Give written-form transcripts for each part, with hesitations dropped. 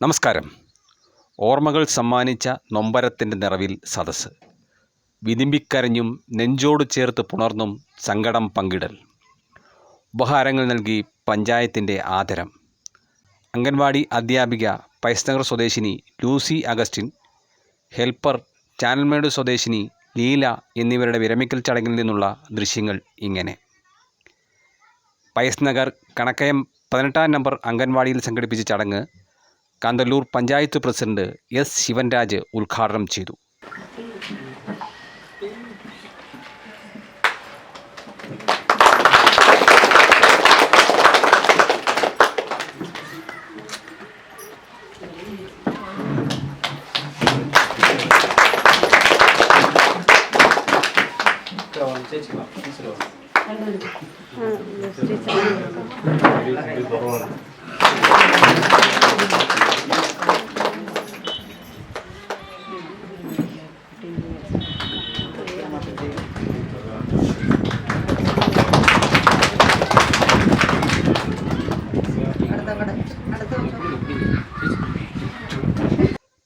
നമസ്കാരം. ഓർമ്മകൾ സമ്മാനിച്ച നൊമ്പരത്തിൻ്റെ നിറവിൽ സദസ്സ്. വിതുമ്പിക്കരഞ്ഞും നെഞ്ചോട് ചേർത്ത് പുണർന്നും സങ്കടം പങ്കിടൽ. ഉപഹാരങ്ങൾ നൽകി പഞ്ചായത്തിൻ്റെ ആദരം. അംഗൻവാടി അധ്യാപിക പൈസ്നഗർ സ്വദേശിനി ലൂസി അഗസ്റ്റിൻ, ഹെൽപ്പർ ചാനൽമേട് സ്വദേശിനി ലീല എന്നിവരുടെ വിരമിക്കൽ ചടങ്ങിൽ നിന്നുള്ള ദൃശ്യങ്ങൾ ഇങ്ങനെ. പൈസ്നഗർ കണക്കയം 18-ാം നമ്പർ അംഗൻവാടിയിൽ സംഘടിപ്പിച്ച ചടങ്ങ് കാന്തല്ലൂർ പഞ്ചായത്ത് പ്രസിഡന്റ് എസ് ശിവൻരാജ് ഉദ്ഘാടനം ചെയ്തു.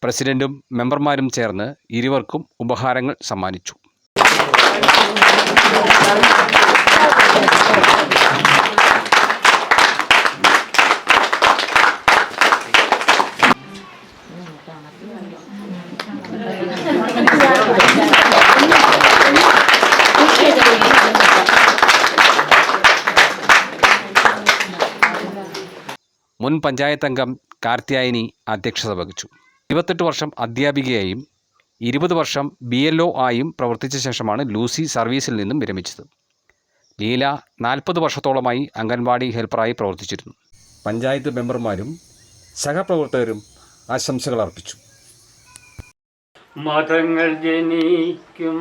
പ്രസിഡന്റും മെമ്പർമാരും ചേർന്ന് ഇരുവർക്കും ഉപഹാരങ്ങൾ സമ്മാനിച്ചു. മുൻ പഞ്ചായത്ത് അംഗം കാർത്യായനി അധ്യക്ഷത വഹിച്ചു. 28 വർഷം അധ്യാപികയായും 20 വർഷം BLO ആയും പ്രവർത്തിച്ച ശേഷമാണ് ലൂസി സർവീസിൽ നിന്നും വിരമിച്ചത്. ലീല 40 വർഷത്തോളമായി അംഗൻവാടി ഹെൽപ്പറായി പ്രവർത്തിച്ചിരുന്നു. പഞ്ചായത്ത് മെമ്പർമാരും സഹപ്രവർത്തകരും ആശംസകൾ അർപ്പിച്ചു. മതങ്ങൾ ജനിക്കും,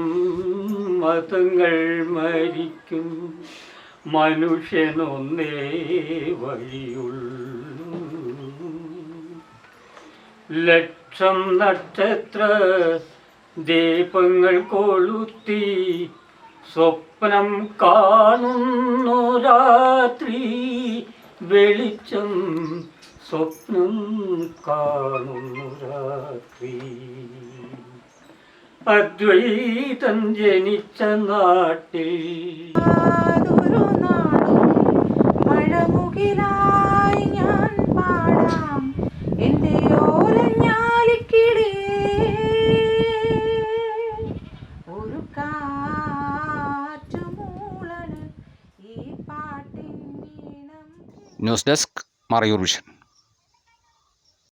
മതങ്ങൾ മരിക്കും, മനുഷ്യനൊന്നേ വഴിയുള്ളൂ. ലക്ഷം നക്ഷത്ര ദീപങ്ങൾ കൊളുത്തി സ്വപ്നം കാണുന്നു രാത്രി വെളിച്ചം, സ്വപ്നം കാണുന്നു രാത്രി. അദ്വൈതം ജനിച്ച നാട്ടിൽ മഴമുകിലായി ഞാൻ പാടാം എൻ്റെ ഓലഞ്ഞാലിക്കിടേ, ഒരു കാറ്റുമൂളന് ഈ പാട്ടിൻ വീണം. News desk Marayur vision.